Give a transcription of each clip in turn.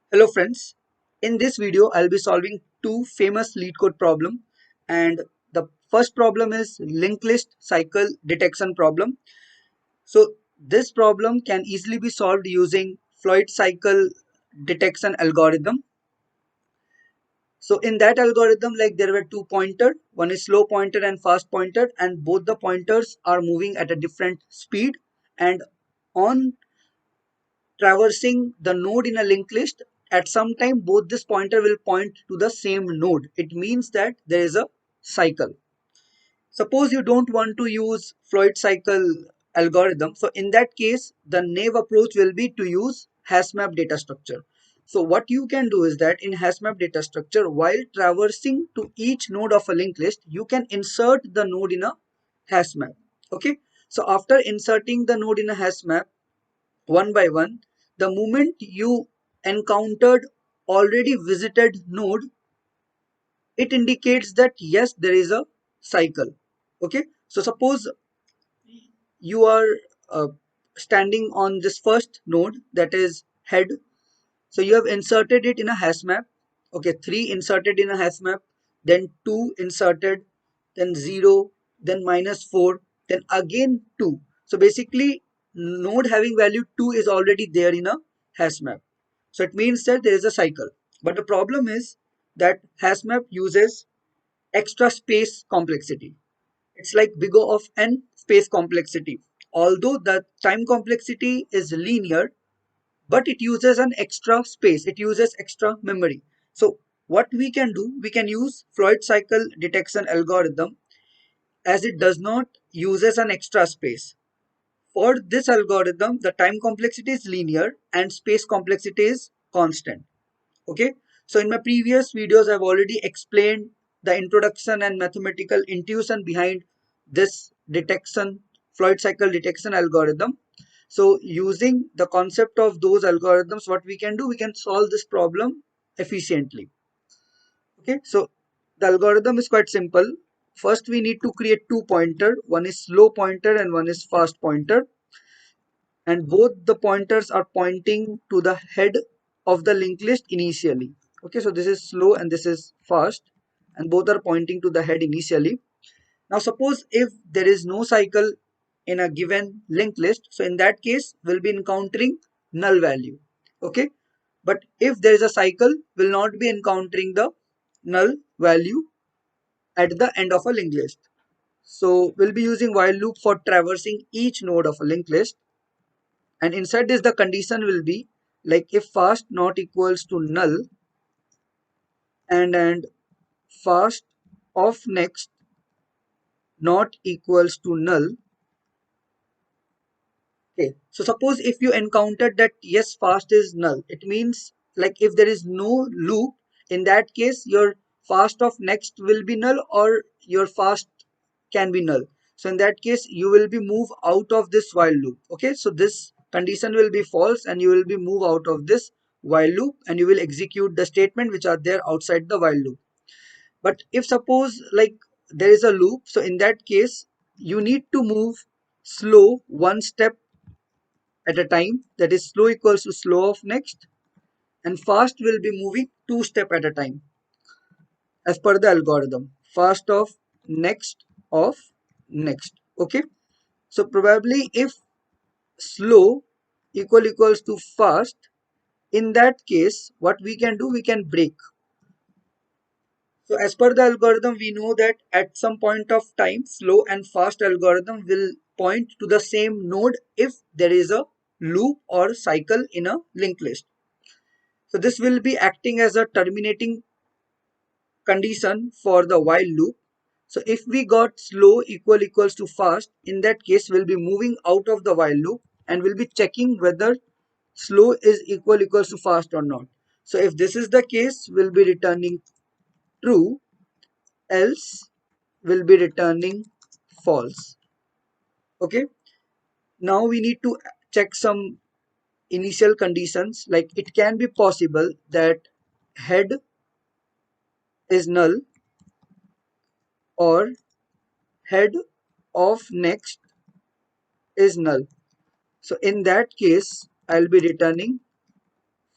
Hello friends, in this video I'll be solving two famous Leetcode problem, and the first problem is linked list cycle detection problem. So this problem can easily be solved using Floyd cycle detection algorithm. So in that algorithm, like, there were two pointer, one is slow pointer and fast pointer, and both the pointers are moving at a different speed, and on traversing the node in a linked list, at some time both this pointer will point to the same node. It means that there is a cycle. Suppose you don't want to use Floyd cycle algorithm. So in that case, the naive approach will be to use hash map data structure. So what you can do is that in hash map data structure, while traversing to each node of a linked list, you can insert the node in a hash map. Okay. So after inserting the node in a hash map, one by one, the moment you encountered already visited node, it indicates that yes, there is a cycle. Okay, so suppose you are uh, standing on this first node, that is head. So you have inserted it in a hash map. Okay, 3 inserted in a hash map, then 2 inserted, then 0, then -4, then again 2. So basically, node having value 2 is already there in a hash map. So it means that there is a cycle. But the problem is that hash map uses extra space complexity. It's like big O of n space complexity. Although the time complexity is linear, but it uses an extra space, it uses extra memory. So what we can do, we can use Floyd cycle detection algorithm, as it does not uses an extra space. For this algorithm, the time complexity is linear and space complexity is constant. Okay, so in my previous videos I've already explained the introduction and mathematical intuition behind this detection, Floyd cycle detection algorithm. So using the concept of those algorithms, what we can do, we can solve this problem efficiently. Okay, so the algorithm is quite simple. First we need to create two pointer, one is slow pointer and one is fast pointer, and both the pointers are pointing to the head of the linked list initially. Okay, so this is slow and this is fast, and both are pointing to the head initially. Now suppose if there is no cycle in a given linked list, so in that case we'll be encountering null value. Okay, but if there is a cycle, we'll not be encountering the null value at the end of a linked list. So we'll be using while loop for traversing each node of a linked list, and inside this the condition will be like if fast not equals to null, and fast of next not equals to null. Okay, so suppose if you encountered that yes, fast is null, it means like if there is no loop, in that case your fast of next will be null or your fast can be null. So in that case you will be move out of this while loop. Okay, so this condition will be false and you will be move out of this while loop and you will execute the statement which are there outside the while loop. But if suppose like there is a loop, so in that case you need to move slow one step at a time, that is slow equals to slow of next, and fast will be moving two step at a time as per the algorithm, fast of next. Okay, so probably if slow equals to fast, in that case what we can do, we can break. So as per the algorithm, we know that at some point of time slow and fast algorithm will point to the same node if there is a loop or cycle in a linked list. So this will be acting as a terminating condition for the while loop. So if we got slow equals to fast, in that case we'll be moving out of the while loop and we'll be checking whether slow is equals to fast or not. So if this is the case, we'll be returning true, else we'll be returning false. Okay, now we need to check some initial conditions, like it can be possible that head is null or head of next is null. So in that case, I'll be returning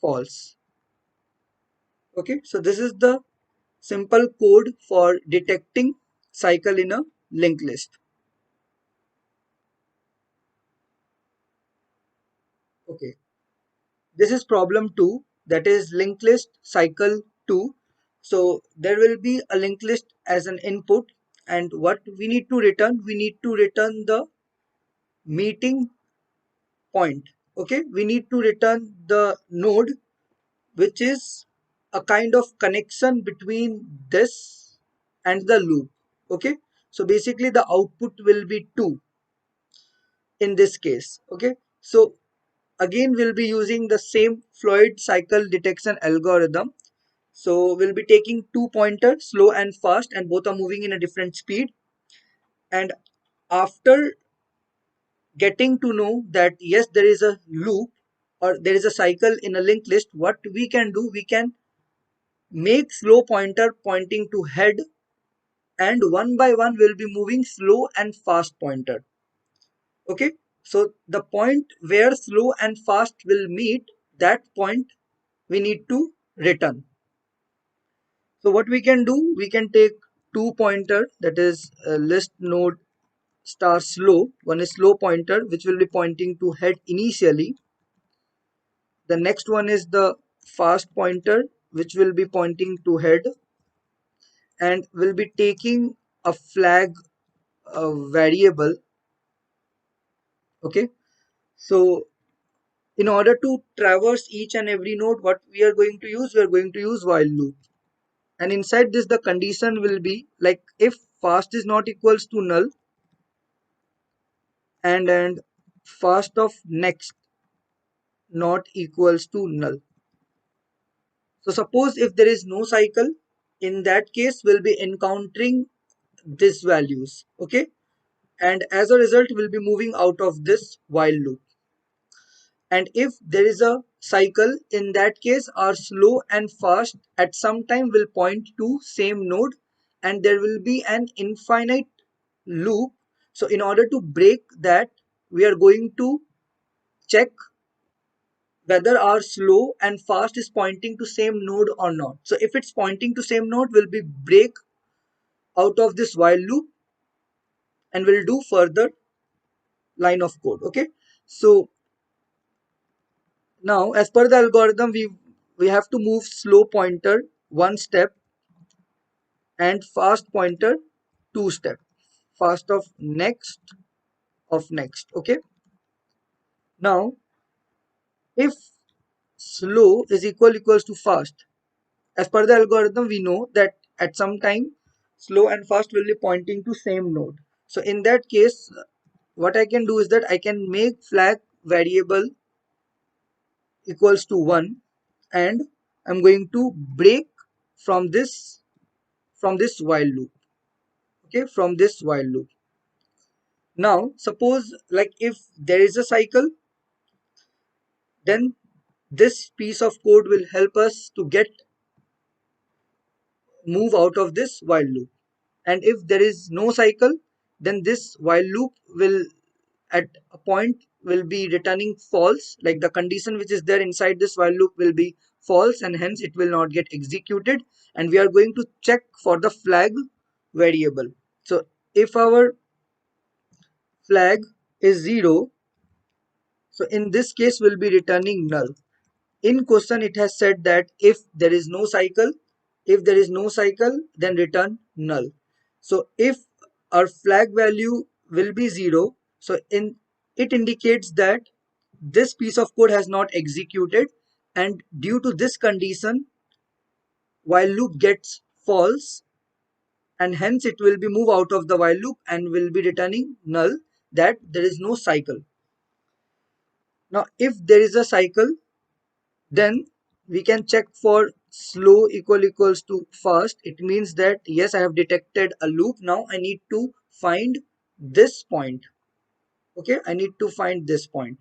false. Okay, so this is the simple code for detecting cycle in a linked list. Okay, this is problem 2, that is linked list cycle 2. So there will be a linked list as an input, and what we need to return, we need to return the meeting point. Okay, we need to return the node which is a kind of connection between this and the loop. Okay, so basically the output will be 2 in this case. Okay, so again we'll be using the same Floyd cycle detection algorithm. So we'll be taking two pointers, slow and fast, and both are moving in a different speed. And after getting to know that yes, there is a loop or there is a cycle in a linked list, what we can do, we can make slow pointer pointing to head, and one by one we'll be moving slow and fast pointer. Okay, so the point where slow and fast will meet, that point we need to return. So what we can do, we can take two pointer, that is list node star slow. One is slow pointer which will be pointing to head initially. The next one is the fast pointer which will be pointing to head, and will be taking a flag variable. Okay, so in order to traverse each and every node, what we are going to use, we are going to use while loop. And inside this the condition will be like if fast is not equals to null, and fast of next not equals to null. So suppose if there is no cycle, in that case we'll be encountering these values. Okay, and as a result we'll be moving out of this while loop. And if there is a cycle, in that case our slow and fast at some time will point to same node, and there will be an infinite loop. So in order to break that, we are going to check whether our slow and fast is pointing to same node or not. So if it's pointing to same node, we'll be break out of this while loop and we'll do further line of code. Okay, so now as per the algorithm, we have to move slow pointer one step and fast pointer two step. Fast of next. Okay, now if slow is equals to fast, as per the algorithm we know that at some time slow and fast will be pointing to same node. So in that case what I can do is that I can make flag variable equals to 1, and I'm going to break from this while loop. Okay, from this while loop. Now suppose like if there is a cycle, then this piece of code will help us to get move out of this while loop. And if there is no cycle, then this while loop will at a point will be returning false, like the condition which is there inside this while loop will be false, and hence it will not get executed, and we are going to check for the flag variable. So if our flag is 0, so in this case we'll be returning null. In question it has said that if there is no cycle, then return null. So if our flag value will be 0, so in it indicates that this piece of code has not executed, and due to this condition while loop gets false, and hence it will be moved out of the while loop and will be returning null, that there is no cycle. Now if there is a cycle, then we can check for slow equals to fast. It means that yes, I have detected a loop. Now I need to find this point. Okay, I need to find this point.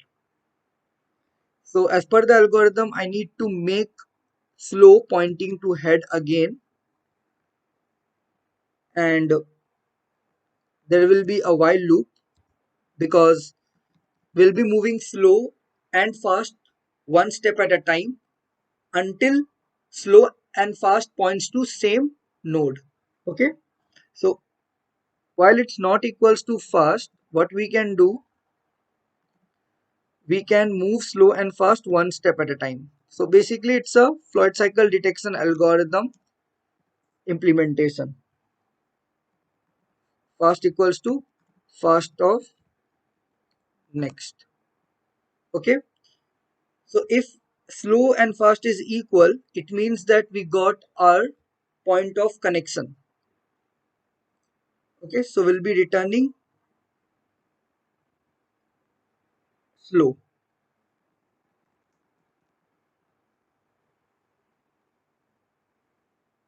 So as per the algorithm, I need to make slow pointing to head again, and there will be a while loop because we'll be moving slow and fast one step at a time until slow and fast points to same node. Okay, so while it's not equals to fast, what we can do, we can move slow and fast one step at a time. So basically it's a Floyd cycle detection algorithm implementation. Fast equals to fast of next. Okay, so if slow and fast is equal, it means that we got our point of connection. Okay, so we'll be returning slow.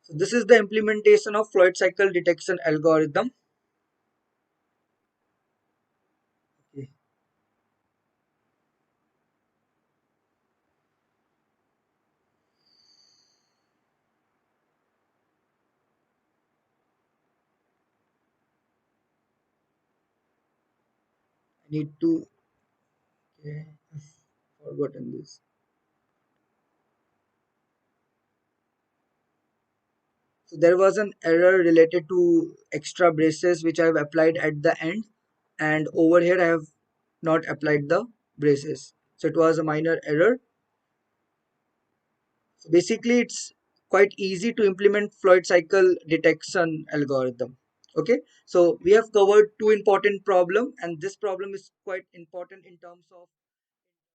So this is the implementation of Floyd cycle detection algorithm. Okay. I need to, okay, I've forgotten this. So there was an error related to extra braces which I have applied at the end, and over here I have not applied the braces. So it was a minor error. So basically it's quite easy to implement Floyd cycle detection algorithm. Okay, so we have covered two important problem, and this problem is quite important in terms of